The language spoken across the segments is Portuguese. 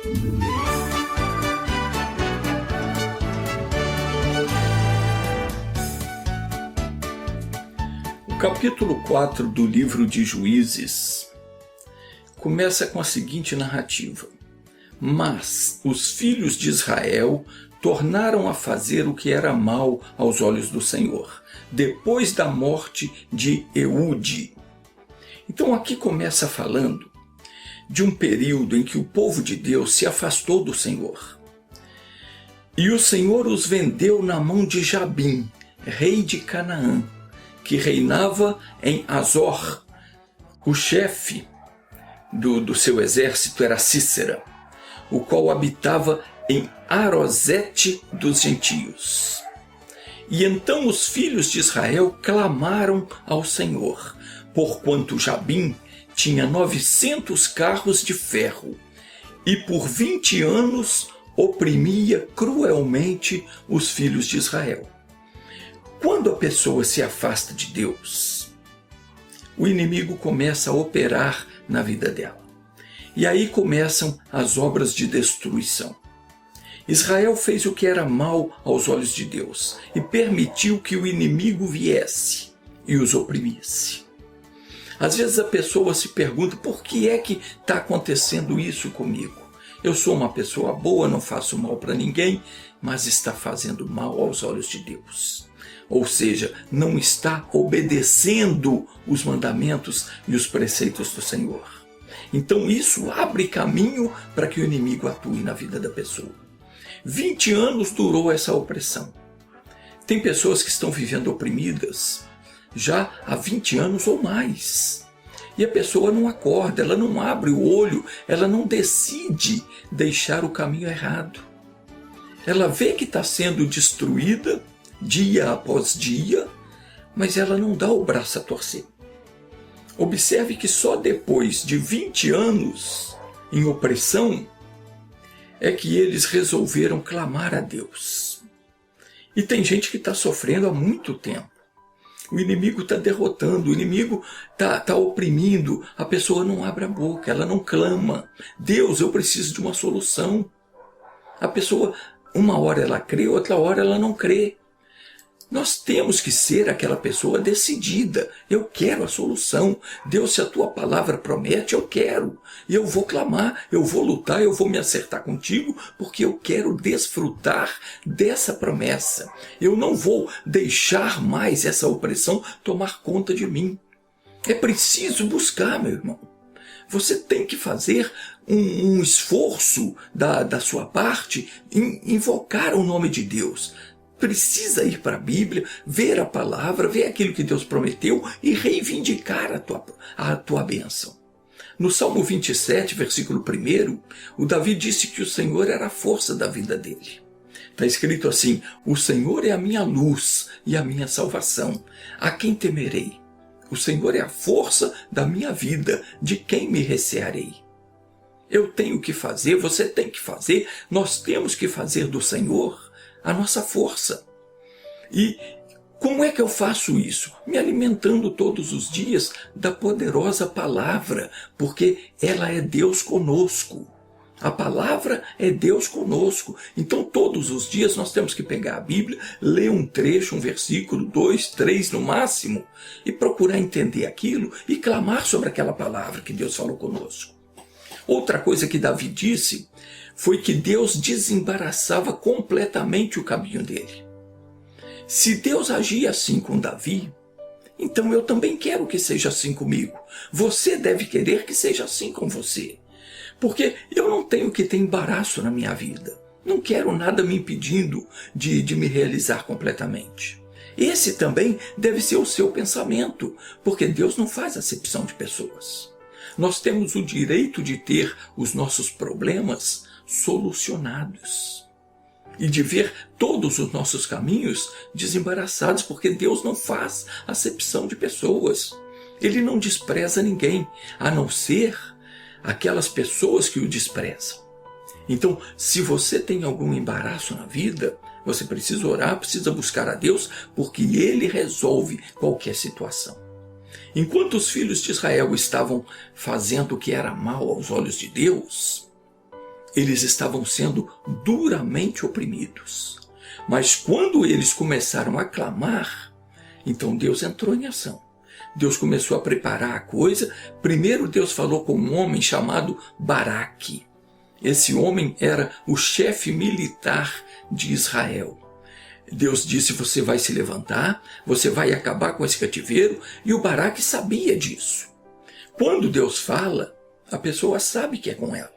O capítulo 4 do livro de Juízes começa com a seguinte narrativa: Mas os filhos de Israel tornaram a fazer o que era mal aos olhos do Senhor, depois da morte de Eude. Então aqui começa falando de um período em que o povo de Deus se afastou do Senhor. E o Senhor os vendeu na mão de Jabim, rei de Canaã, que reinava em Azor. O chefe do seu exército era Cícera, o qual habitava em Arosete dos gentios. E então os filhos de Israel clamaram ao Senhor, porquanto Jabim tinha 900 carros de ferro, e por 20 anos oprimia cruelmente os filhos de Israel. Quando a pessoa se afasta de Deus, o inimigo começa a operar na vida dela. E aí começam as obras de destruição. Israel fez o que era mal aos olhos de Deus e permitiu que o inimigo viesse e os oprimisse. Às vezes a pessoa se pergunta: por que é que está acontecendo isso comigo? Eu sou uma pessoa boa, não faço mal para ninguém, mas está fazendo mal aos olhos de Deus. Ou seja, não está obedecendo os mandamentos e os preceitos do Senhor. Então isso abre caminho para que o inimigo atue na vida da pessoa. 20 anos durou essa opressão. Tem pessoas que estão vivendo oprimidas já há 20 anos ou mais. E a pessoa não acorda, ela não abre o olho, ela não decide deixar o caminho errado. Ela vê que está sendo destruída dia após dia, mas ela não dá o braço a torcer. Observe que só depois de 20 anos em opressão é que eles resolveram clamar a Deus. E tem gente que está sofrendo há muito tempo. O inimigo está derrotando, o inimigo está oprimindo, a pessoa não abre a boca, ela não clama. Deus, eu preciso de uma solução. A pessoa, uma hora ela crê, outra hora ela não crê. Nós temos que ser aquela pessoa decidida. Eu quero a solução. Deus, se a tua palavra promete, eu quero. E eu vou clamar, eu vou lutar, eu vou me acertar contigo, porque eu quero desfrutar dessa promessa. Eu não vou deixar mais essa opressão tomar conta de mim. É preciso buscar, meu irmão. Você tem que fazer um esforço da sua parte em invocar o nome de Deus. Precisa ir para a Bíblia, ver a palavra, ver aquilo que Deus prometeu e reivindicar a tua bênção. No Salmo 27, versículo 1, o Davi disse que o Senhor era a força da vida dele. Está escrito assim: o Senhor é a minha luz e a minha salvação. A quem temerei? O Senhor é a força da minha vida. De quem me recearei? Eu tenho que fazer, você tem que fazer, nós temos que fazer do Senhor a nossa força. E como é que eu faço isso? Me alimentando todos os dias da poderosa palavra, porque ela é Deus conosco. A palavra é Deus conosco. Então todos os dias nós temos que pegar a Bíblia, ler um trecho, um versículo, 2, 3 no máximo, e procurar entender aquilo e clamar sobre aquela palavra que Deus falou conosco. Outra coisa que Davi disse foi que Deus desembaraçava completamente o caminho dele. Se Deus agia assim com Davi, então eu também quero que seja assim comigo. Você deve querer que seja assim com você. Porque eu não tenho que ter embaraço na minha vida. Não quero nada me impedindo de me realizar completamente. Esse também deve ser o seu pensamento, porque Deus não faz acepção de pessoas. Nós temos o direito de ter os nossos problemas solucionados e de ver todos os nossos caminhos desembaraçados, porque Deus não faz acepção de pessoas. Ele não despreza ninguém, a não ser aquelas pessoas que o desprezam. Então, se você tem algum embaraço na vida, você precisa orar, precisa buscar a Deus, porque Ele resolve qualquer situação. Enquanto os filhos de Israel estavam fazendo o que era mal aos olhos de Deus, eles estavam sendo duramente oprimidos. Mas quando eles começaram a clamar, então Deus entrou em ação. Deus começou a preparar a coisa. Primeiro Deus falou com um homem chamado Baraque. Esse homem era o chefe militar de Israel. Deus disse: você vai se levantar, você vai acabar com esse cativeiro, e o Baraque sabia disso. Quando Deus fala, a pessoa sabe que é com ela.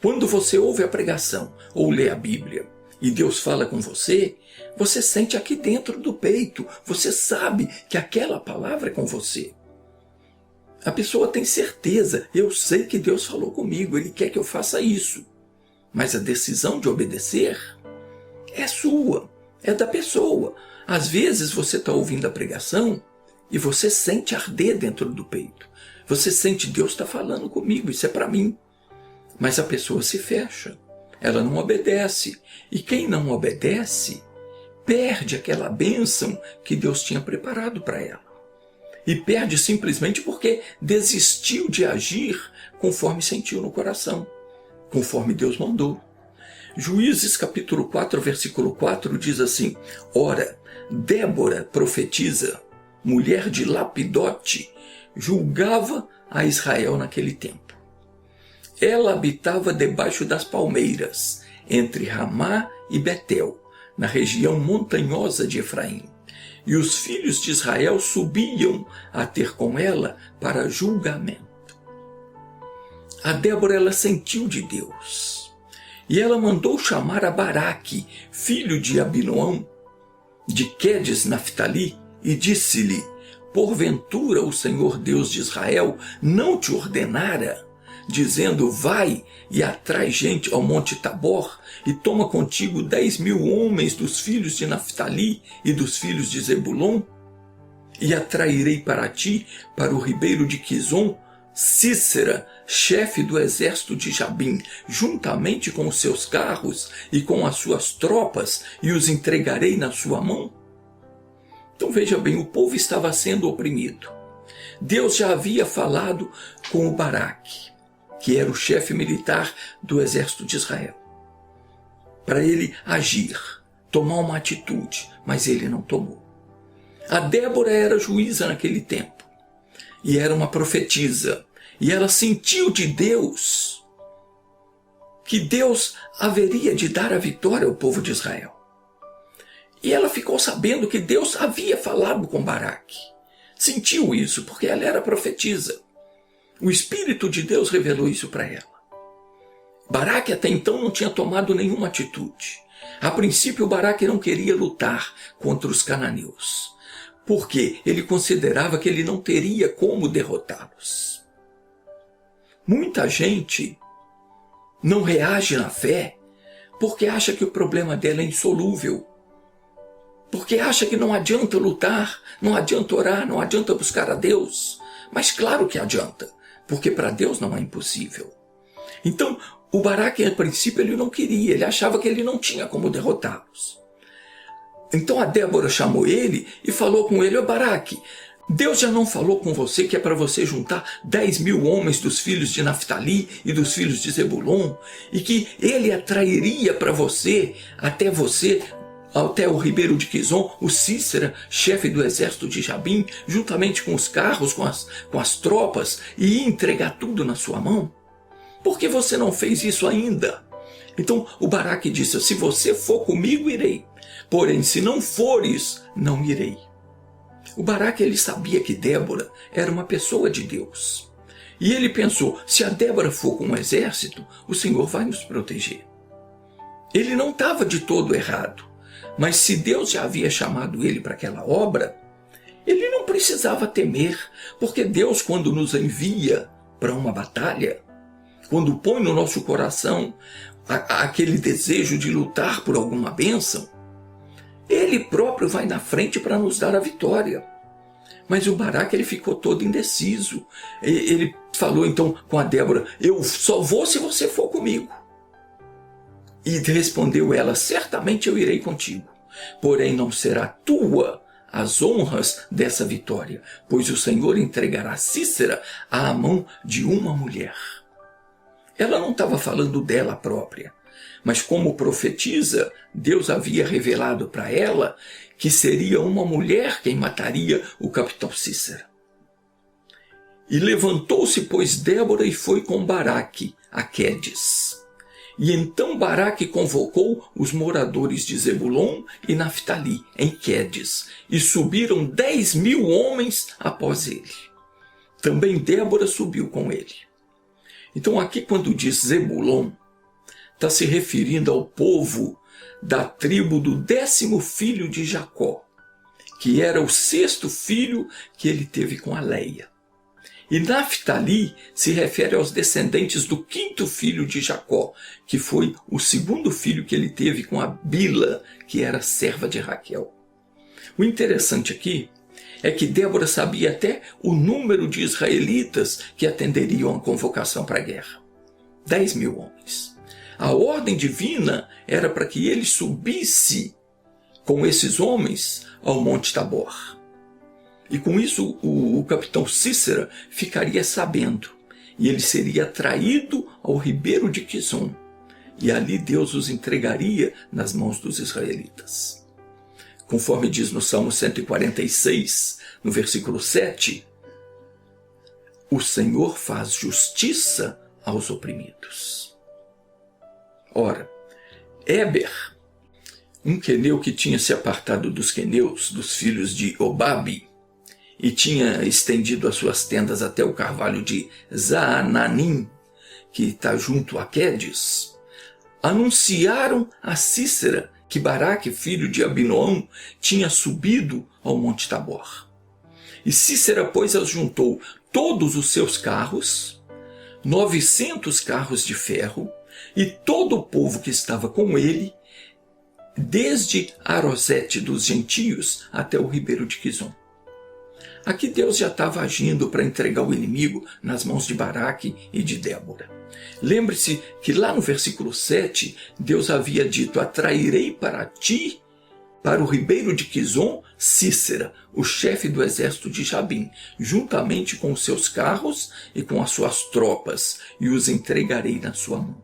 Quando você ouve a pregação ou lê a Bíblia e Deus fala com você, você sente aqui dentro do peito, você sabe que aquela palavra é com você. A pessoa tem certeza: eu sei que Deus falou comigo, Ele quer que eu faça isso. Mas a decisão de obedecer é sua, é da pessoa. Às vezes você está ouvindo a pregação e você sente arder dentro do peito. Você sente: Deus está falando comigo, isso é para mim. Mas a pessoa se fecha, ela não obedece. E quem não obedece, perde aquela bênção que Deus tinha preparado para ela. E perde simplesmente porque desistiu de agir conforme sentiu no coração, conforme Deus mandou. Juízes capítulo 4, versículo 4 diz assim: ora, Débora, profetisa, mulher de Lapidote, julgava a Israel naquele tempo. Ela habitava debaixo das palmeiras, entre Ramá e Betel, na região montanhosa de Efraim. E os filhos de Israel subiam a ter com ela para julgamento. A Débora, ela sentiu de Deus. E ela mandou chamar a Baraque, filho de Abinoão, de Quedes Naftali, e disse-lhe: porventura o Senhor Deus de Israel não te ordenara, dizendo: vai e atrai gente ao monte Tabor, e toma contigo 10.000 homens dos filhos de Naftali e dos filhos de Zebulon? E atrairei para ti, para o ribeiro de Quizon, Cícera, chefe do exército de Jabim, juntamente com os seus carros e com as suas tropas, e os entregarei na sua mão? Então veja bem, o povo estava sendo oprimido. Deus já havia falado com o Baraque, que era o chefe militar do exército de Israel, para ele agir, tomar uma atitude, mas ele não tomou. A Débora era juíza naquele tempo, e era uma profetisa, e ela sentiu de Deus que Deus haveria de dar a vitória ao povo de Israel. E ela ficou sabendo que Deus havia falado com Baraque. Sentiu isso porque ela era profetisa. O Espírito de Deus revelou isso para ela. Baraque até então não tinha tomado nenhuma atitude. A princípio, Baraque não queria lutar contra os cananeus, porque ele considerava que ele não teria como derrotá-los. Muita gente não reage na fé porque acha que o problema dela é insolúvel, porque acha que não adianta lutar, não adianta orar, não adianta buscar a Deus. Mas claro que adianta, porque para Deus não é impossível. Então, o Baraque, a princípio, ele não queria, ele achava que ele não tinha como derrotá-los. Então a Débora chamou ele e falou com ele: ô Baraque, Deus já não falou com você que é para você juntar 10.000 homens dos filhos de Naftali e dos filhos de Zebulon, e que ele atrairia para você, até o ribeiro de Quizon, o Cícera, chefe do exército de Jabim, juntamente com os carros, com as tropas, e ia entregar tudo na sua mão? Por que você não fez isso ainda? Então o Baraque disse: se você for comigo, irei. Porém, se não fores, não irei. O Baraque, ele sabia que Débora era uma pessoa de Deus. E ele pensou: se a Débora for com um exército, o Senhor vai nos proteger. Ele não estava de todo errado. Mas se Deus já havia chamado ele para aquela obra, ele não precisava temer, porque Deus, quando nos envia para uma batalha, quando põe no nosso coração aquele desejo de lutar por alguma bênção, Ele próprio vai na frente para nos dar a vitória. Mas o Baraque, ele ficou todo indeciso. Ele falou então com a Débora: eu só vou se você for comigo. E respondeu ela: certamente eu irei contigo, porém não será tua as honras dessa vitória, pois o Senhor entregará Cícera à mão de uma mulher. Ela não estava falando dela própria, mas como profetisa, Deus havia revelado para ela que seria uma mulher quem mataria o capitão Cícera. E levantou-se, pois, Débora e foi com Baraque a Quedes. E então Baraque convocou os moradores de Zebulon e Naftali, em Quedes, e subiram 10.000 homens após ele. Também Débora subiu com ele. Então aqui quando diz Zebulon, está se referindo ao povo da tribo do 10º filho de Jacó, que era o 6º filho que ele teve com a Leia. E Naftali se refere aos descendentes do 5º filho de Jacó, que foi o 2º filho que ele teve com a Bila, que era serva de Raquel. O interessante aqui é que Débora sabia até o número de israelitas que atenderiam à convocação para a guerra. 10.000 homens. A ordem divina era para que ele subisse com esses homens ao Monte Tabor. E com isso o capitão Cícera ficaria sabendo, e ele seria traído ao ribeiro de Quizon, e ali Deus os entregaria nas mãos dos israelitas. Conforme diz no Salmo 146, no versículo 7, o Senhor faz justiça aos oprimidos. Ora, Éber, um queneu que tinha se apartado dos queneus, dos filhos de Obabe, e tinha estendido as suas tendas até o carvalho de Zaananim, que está junto a Quedes, anunciaram a Cícera que Baraque, filho de Abinoão, tinha subido ao Monte Tabor. E Cícera, pois, ajuntou todos os seus carros, 900 carros de ferro, e todo o povo que estava com ele, desde Arosete dos gentios até o ribeiro de Quizon. Aqui Deus já estava agindo para entregar o inimigo nas mãos de Baraque e de Débora. Lembre-se que lá no versículo 7, Deus havia dito: atrairei para ti, para o ribeiro de Quizon, Cícera, o chefe do exército de Jabim, juntamente com os seus carros e com as suas tropas, e os entregarei na sua mão.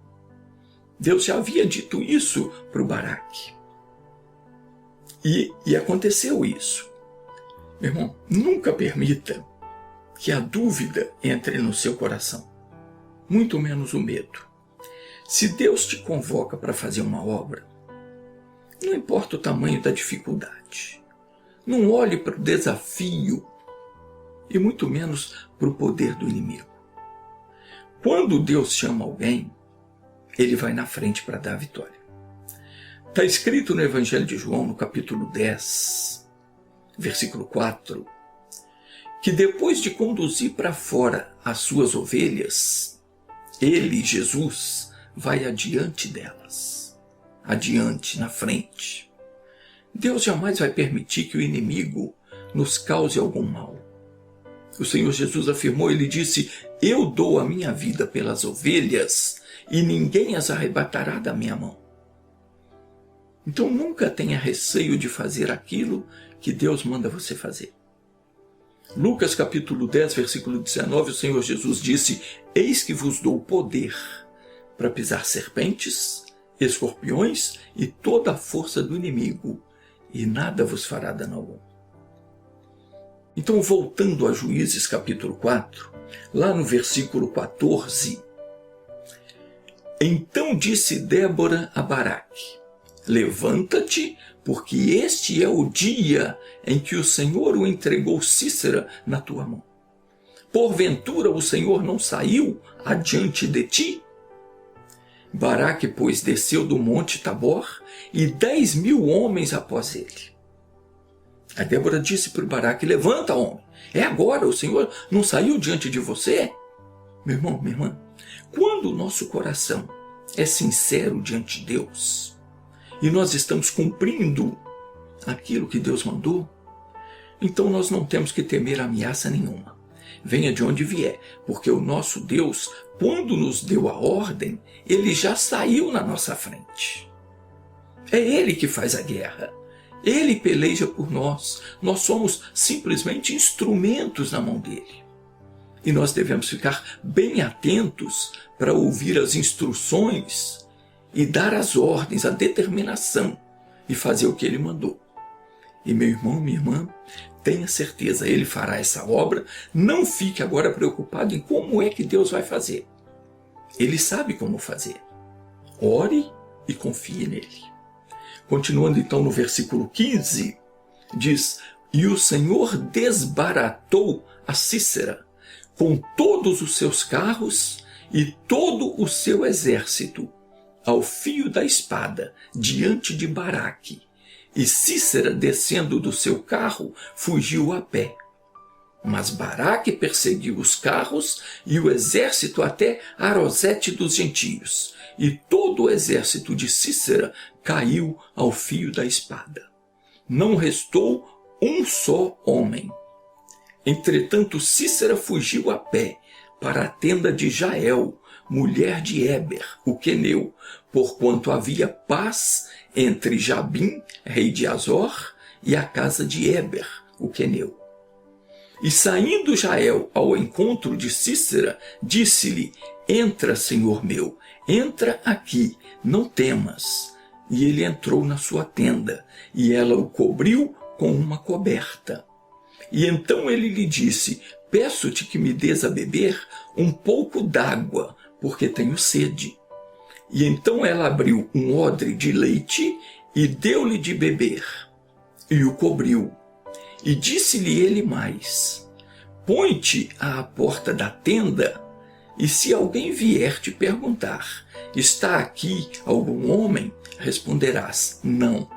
Deus já havia dito isso para o Baraque. E aconteceu isso. Meu irmão, nunca permita que a dúvida entre no seu coração, muito menos o medo. Se Deus te convoca para fazer uma obra, não importa o tamanho da dificuldade, não olhe para o desafio e muito menos para o poder do inimigo. Quando Deus chama alguém, ele vai na frente para dar a vitória. Está escrito no Evangelho de João, no capítulo 10, versículo 4, que depois de conduzir para fora as suas ovelhas, ele, Jesus, vai adiante delas, adiante, na frente. Deus jamais vai permitir que o inimigo nos cause algum mal. O Senhor Jesus afirmou, ele disse: eu dou a minha vida pelas ovelhas e ninguém as arrebatará da minha mão. Então nunca tenha receio de fazer aquilo que Deus manda você fazer. Lucas capítulo 10, versículo 19, o Senhor Jesus disse: eis que vos dou poder para pisar serpentes, escorpiões e toda a força do inimigo, e nada vos fará dano algum. Então, voltando a Juízes capítulo 4, lá no versículo 14, então disse Débora a Baraque: levanta-te, porque este é o dia em que o Senhor o entregou Cícera na tua mão. Porventura o Senhor não saiu adiante de ti? Baraque, pois, desceu do monte Tabor e 10.000 homens após ele. A Débora disse para o Baraque: levanta, homem, é agora, o Senhor não saiu diante de você? Meu irmão, minha irmã, quando o nosso coração é sincero diante de Deus, e nós estamos cumprindo aquilo que Deus mandou, então nós não temos que temer ameaça nenhuma. Venha de onde vier, porque o nosso Deus, quando nos deu a ordem, ele já saiu na nossa frente. É ele que faz a guerra. Ele peleja por nós. Nós somos simplesmente instrumentos na mão dele. e nós devemos ficar bem atentos para ouvir as instruções e dar as ordens, a determinação e fazer o que ele mandou. E meu irmão, minha irmã, tenha certeza, ele fará essa obra. Não fique agora preocupado em como é que Deus vai fazer. Ele sabe como fazer. Ore e confie nele. Continuando então no versículo 15, diz: e o Senhor desbaratou a Sísera com todos os seus carros e todo o seu exército ao fio da espada diante de Baraque. E Sísera, descendo do seu carro, fugiu a pé. Mas Baraque perseguiu os carros e o exército até Arosete dos gentios. E todo o exército de Sísera caiu ao fio da espada. Não restou um só homem. Entretanto, Sísera fugiu a pé para a tenda de Jael, mulher de Éber, o queneu, porquanto havia paz entre Jabim, rei de Azor, e a casa de Éber, o queneu. E saindo Jael ao encontro de Sísera, disse-lhe: entra, senhor meu, entra aqui, não temas. E ele entrou na sua tenda, e ela o cobriu com uma coberta. E então ele lhe disse: peço-te que me dês a beber um pouco d'água, porque tenho sede. E então ela abriu um odre de leite e deu-lhe de beber, e o cobriu. E disse-lhe ele mais: põe-te à porta da tenda, e se alguém vier te perguntar: está aqui algum homem? Responderás: não.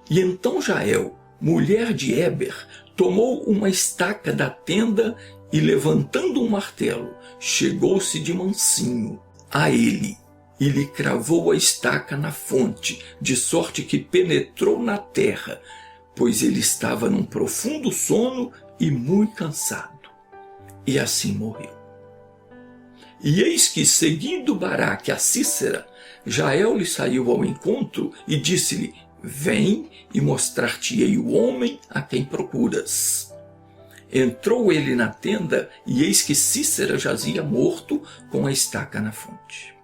E então Jael, mulher de Éber, tomou uma estaca da tenda e, levantando um martelo, chegou-se de mansinho a ele e lhe cravou a estaca na fonte, de sorte que penetrou na terra, pois ele estava num profundo sono e muito cansado. E assim morreu. E eis que, seguindo Baraque a Sísera, Jael lhe saiu ao encontro e disse-lhe: vem e mostrar-te-ei o homem a quem procuras. Entrou ele na tenda, e eis que Sísera jazia morto com a estaca na fonte.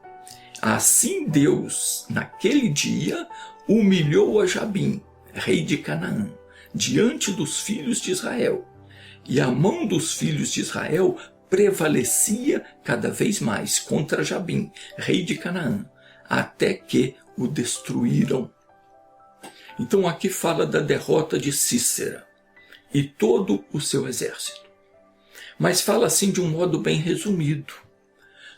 Assim Deus, naquele dia, humilhou a Jabim, rei de Canaã, diante dos filhos de Israel. E a mão dos filhos de Israel prevalecia cada vez mais contra Jabim, rei de Canaã, até que o destruíram. Então aqui fala da derrota de Sísera e todo o seu exército. Mas fala assim de um modo bem resumido.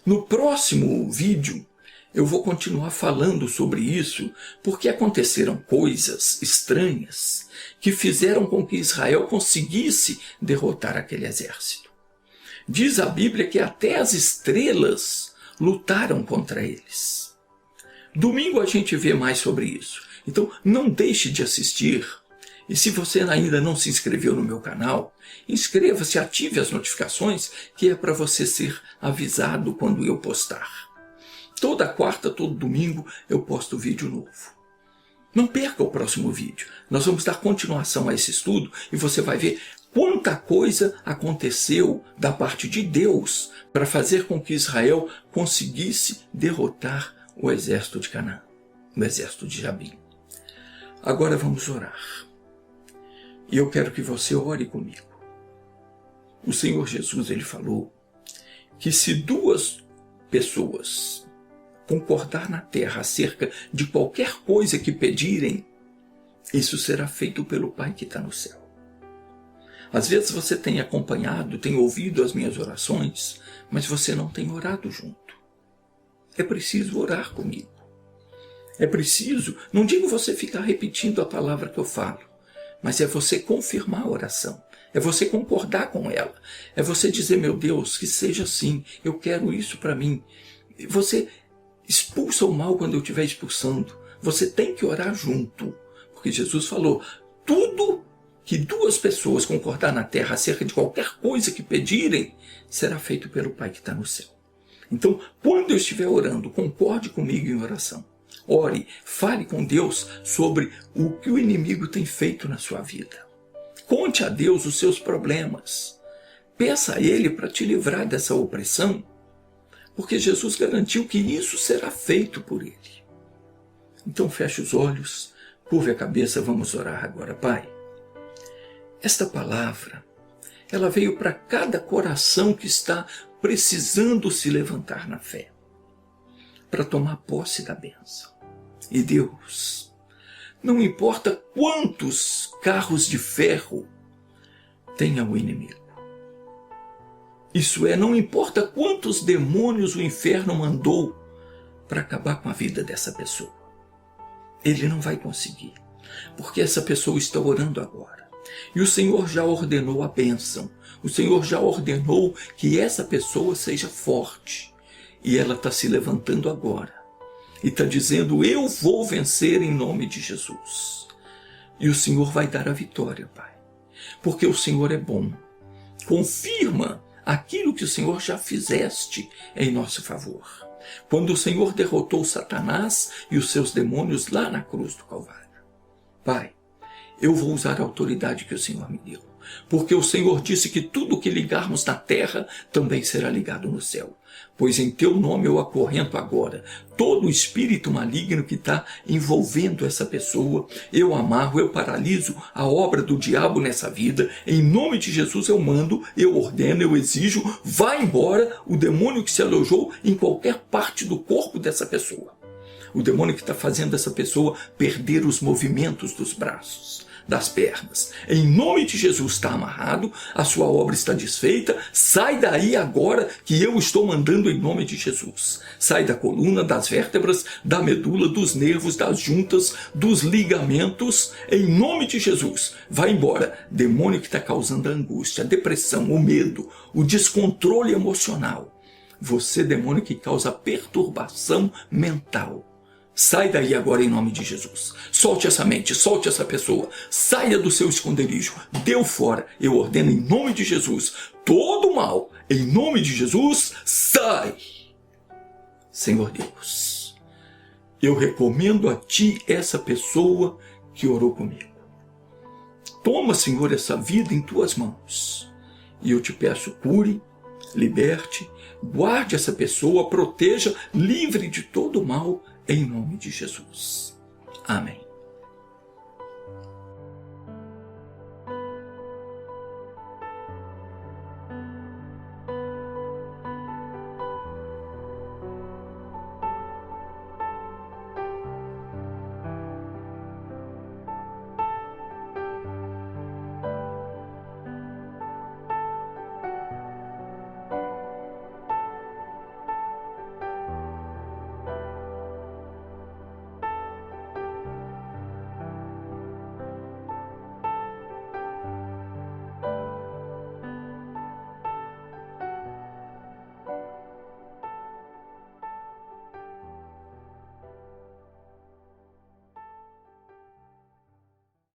No próximo vídeo eu vou continuar falando sobre isso, porque aconteceram coisas estranhas que fizeram com que Israel conseguisse derrotar aquele exército. Diz a Bíblia que até as estrelas lutaram contra eles. Domingo a gente vê mais sobre isso. Então não deixe de assistir. E se você ainda não se inscreveu no meu canal, inscreva-se, ative as notificações, que é para você ser avisado quando eu postar. Toda quarta, todo domingo eu posto vídeo novo. Não perca o próximo vídeo. Nós vamos dar continuação a esse estudo e você vai ver quanta coisa aconteceu da parte de Deus para fazer com que Israel conseguisse derrotar o exército de Canaã, o exército de Jabim. Agora vamos orar. E eu quero que você ore comigo. O Senhor Jesus, ele falou que se duas pessoas concordar na terra acerca de qualquer coisa que pedirem, isso será feito pelo Pai que está no céu. Às vezes você tem acompanhado, tem ouvido as minhas orações, mas você não tem orado junto. É preciso orar comigo. É preciso, não digo você ficar repetindo a palavra que eu falo, mas é você confirmar a oração, é você concordar com ela, é você dizer: meu Deus, que seja assim, eu quero isso para mim. Você expulsa o mal quando eu estiver expulsando. Você tem que orar junto, porque Jesus falou: tudo que duas pessoas concordar na terra acerca de qualquer coisa que pedirem, será feito pelo Pai que está no céu. Então, quando eu estiver orando, concorde comigo em oração. Ore, fale com Deus sobre o que o inimigo tem feito na sua vida. Conte a Deus os seus problemas. Peça a Ele para te livrar dessa opressão, porque Jesus garantiu que isso será feito por Ele. Então feche os olhos, curve a cabeça, vamos orar agora. Pai, esta palavra, ela veio para cada coração que está precisando se levantar na fé, para tomar posse da bênção. E Deus, não importa quantos carros de ferro tenha o inimigo, isso é, não importa quantos demônios o inferno mandou para acabar com a vida dessa pessoa, ele não vai conseguir, porque essa pessoa está orando agora. E o Senhor já ordenou a bênção, o Senhor já ordenou que essa pessoa seja forte, e ela está se levantando agora, e está dizendo, eu vou vencer em nome de Jesus. E o Senhor vai dar a vitória, Pai, porque o Senhor é bom. Confirma aquilo que o Senhor já fizeste em nosso favor, quando o Senhor derrotou Satanás e os seus demônios lá na cruz do Calvário. Pai, eu vou usar a autoridade que o Senhor me deu, porque o Senhor disse que tudo que ligarmos na terra também será ligado no céu. Pois em teu nome eu acorrento agora todo o espírito maligno que está envolvendo essa pessoa. Eu amarro, eu paraliso a obra do diabo nessa vida. Em nome de Jesus eu mando, eu ordeno, eu exijo, vá embora o demônio que se alojou em qualquer parte do corpo dessa pessoa. O demônio que está fazendo essa pessoa perder os movimentos dos braços, das pernas. Em nome de Jesus está amarrado, a sua obra está desfeita, sai daí agora que eu estou mandando em nome de Jesus. Sai da coluna, das vértebras, da medula, dos nervos, das juntas, dos ligamentos, em nome de Jesus. Vai embora, demônio que está causando a angústia, a depressão, o medo, o descontrole emocional. Você, demônio que causa perturbação mental. Sai daí agora em nome de Jesus. Solte essa mente, solte essa pessoa. Saia do seu esconderijo. Deu fora. Eu ordeno em nome de Jesus. Todo mal, em nome de Jesus, sai. Senhor Deus, eu recomendo a Ti essa pessoa que orou comigo. Toma, Senhor, essa vida em Tuas mãos. E eu te peço, cure, liberte, guarde essa pessoa, proteja, livre de todo mal, em nome de Jesus. Amém.